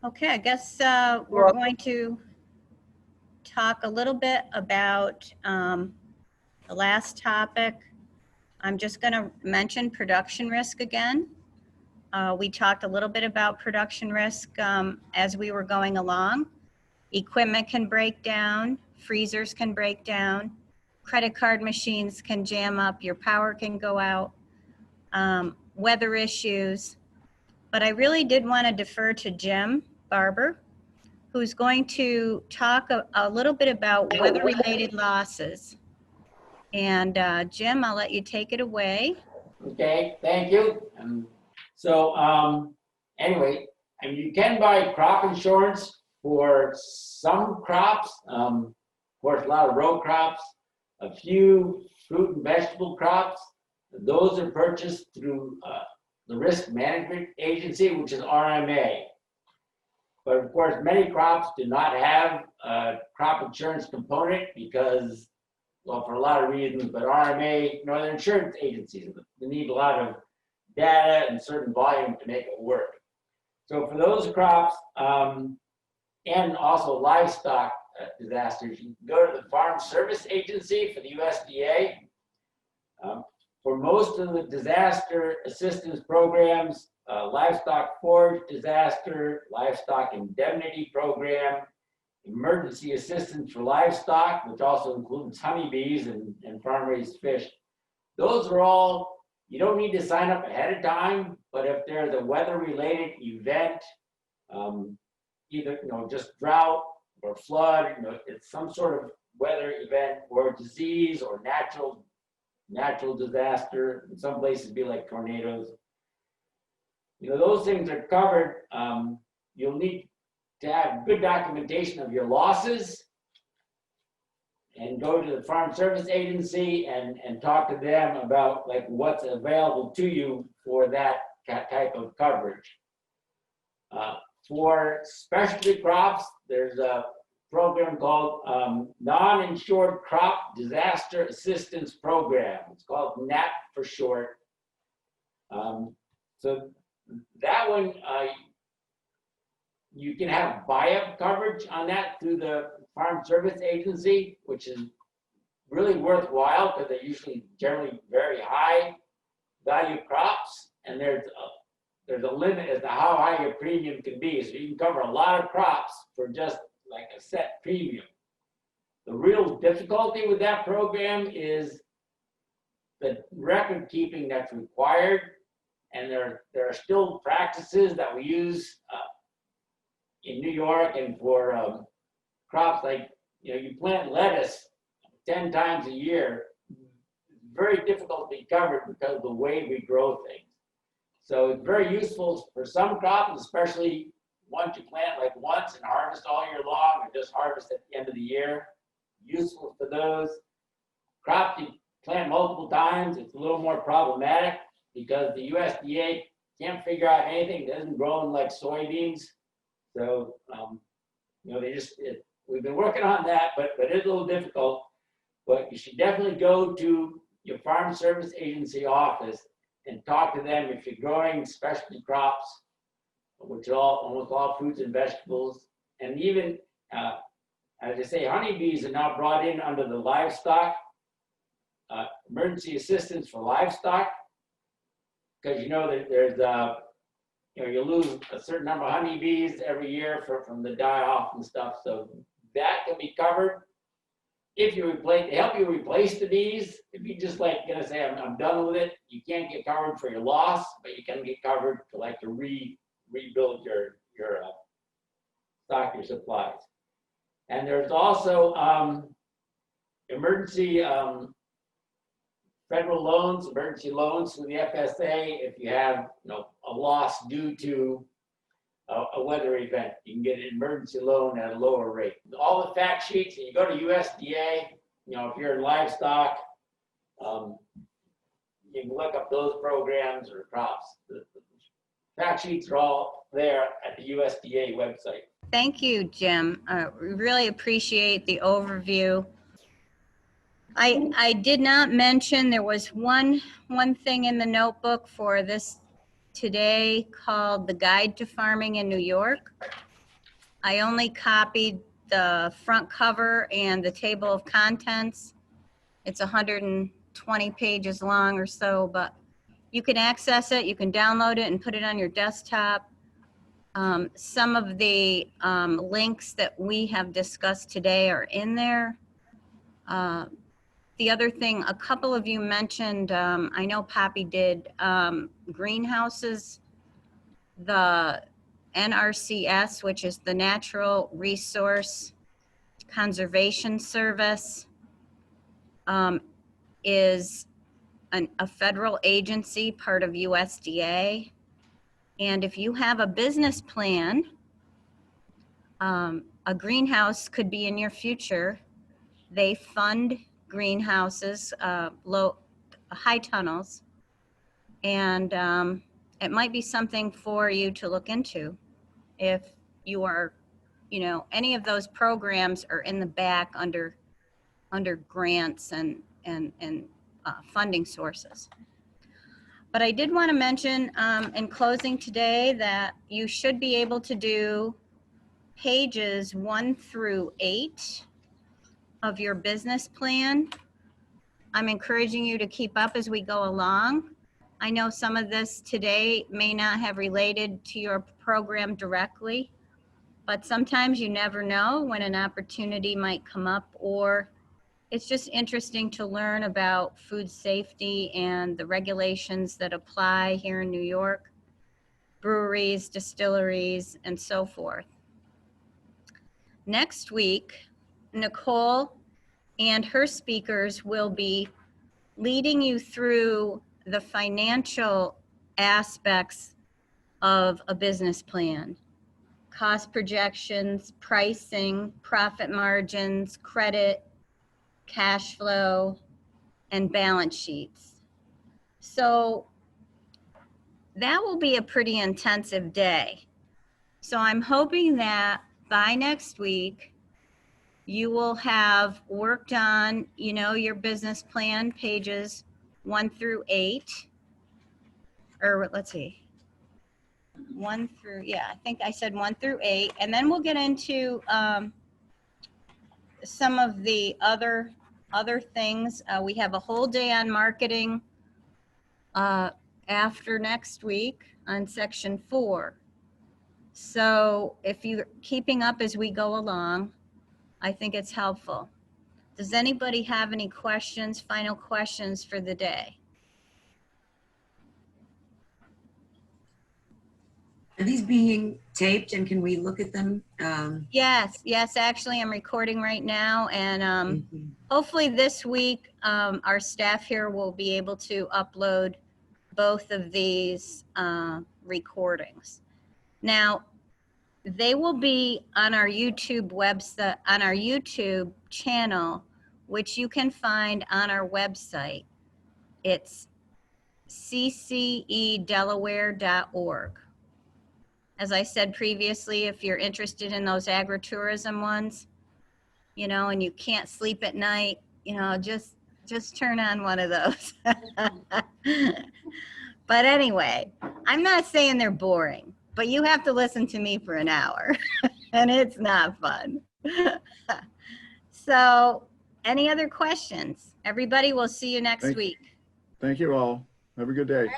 Okay, I guess we're going to talk a little bit about the last topic. I'm just going to mention production risk again. We talked a little bit about production risk as we were going along. Equipment can break down, freezers can break down, credit card machines can jam up, your power can go out, weather issues. But I really did want to defer to Jim Barber, who's going to talk a little bit about weather-related losses. And Jim, I'll let you take it away. Okay, thank you. Anyway, you can buy crop insurance for some crops. Of course, a lot of row crops, a few fruit and vegetable crops. Those are purchased through the Risk Management Agency, which is RMA. But of course, many crops do not have a crop insurance component because, well, for a lot of reasons, but RMA, they're insurance agencies. They need a lot of data and certain volume to make it work. So for those crops, and also livestock disasters, you can go to the Farm Service Agency for the USDA. For most of the disaster assistance programs, livestock forage disaster, livestock indemnity program, emergency assistance for livestock, which also includes honeybees and farm-raised fish. Those are all, you don't need to sign up ahead of time, but if there's a weather-related event, either just drought or flood, it's some sort of weather event or disease or natural disaster. In some places, be like tornadoes. Those things are covered. You'll need to have good documentation of your losses and go to the Farm Service Agency and talk to them about what's available to you for that type of coverage. For specialty crops, there's a program called Non-Insured Crop Disaster Assistance Program. It's called NAP for short. So that one, you can have buy-up coverage on that through the Farm Service Agency, which is really worthwhile because they're usually generally very high value crops, and there's a limit as to how high your premium can be. So you can cover a lot of crops for just like a set premium. The real difficulty with that program is the record keeping that's required, and there are still practices that we use in New York and for crops like, you plant lettuce 10 times a year. It's very difficult to be covered because of the way we grow things. So it's very useful for some crops, especially once you plant once and harvest all year long, or just harvest at the end of the year. Useful for those. Crops you plant multiple times, it's a little more problematic because the USDA can't figure out anything that isn't growing like soybeans. So, we've been working on that, but it's a little difficult. But you should definitely go to your Farm Service Agency office and talk to them if you're growing specialty crops, which are almost all fruits and vegetables. And even, as I say, honeybees are now brought in under the livestock, emergency assistance for livestock, because that there's you lose a certain number of honeybees every year from the die-off and stuff. So that can be covered. If you help you replace the bees, if you just gonna say I'm done with it, you can't get covered for your loss, but you can get covered to rebuild your stock your supplies. And there's also emergency federal loans, emergency loans through the FSA. If you have a loss due to a weather event, you can get an emergency loan at a lower rate. All the fact sheets, and you go to USDA, if you're in livestock, you can look up those programs or crops. The fact sheets are all there at the USDA website. Thank you, Jim. We really appreciate the overview. I did not mention there was one thing in the notebook for this today called the Guide to Farming in New York. I only copied the front cover and the table of contents. It's 120 pages long or so, but you can access it, you can download it and put it on your desktop. Some of the links that we have discussed today are in there. The other thing, a couple of you mentioned, I know Poppy did, greenhouses. The NRCS, which is the Natural Resource Conservation Service, is a federal agency, part of USDA. And if you have a business plan, a greenhouse could be in your future. They fund greenhouses, high tunnels, and it might be something for you to look into if you are, you know, any of those programs are in the back under grants and funding sources. But I did want to mention in closing today that you should be able to do pages 1 through 8 of your business plan. I'm encouraging you to keep up as we go along. I know some of this today may not have related to your program directly, but sometimes you never know when an opportunity might come up, or it's just interesting to learn about food safety and the regulations that apply here in New York, breweries, distilleries, and so forth. Next week, Nichole and her speakers will be leading you through the financial aspects of a business plan. Cost projections, pricing, profit margins, credit, cash flow, and balance sheets. So that will be a pretty intensive day. So I'm hoping that by next week, you will have worked on, you know, your business plan, pages 1 through 8, or let's see, 1 through, yeah, I think I said 1 through 8, and then we'll get into some of the other things. We have a whole day on marketing after next week on section 4. So if you're keeping up as we go along, I think it's helpful. Does anybody have any questions, final questions for the day? Are these being taped and can we look at them? Yes, actually I'm recording right now, and hopefully this week our staff here will be able to upload both of these recordings. Now, they will be on our YouTube website, on our YouTube channel, which you can find on our website. It's ccedelaware.org. As I said previously, if you're interested in those agritourism ones, you know, and you can't sleep at night, you know, just turn on one of those. But anyway, I'm not saying they're boring, but you have to listen to me for an hour and it's not fun. So any other questions? Everybody, we'll see you next week. Thank you all. Have a good day.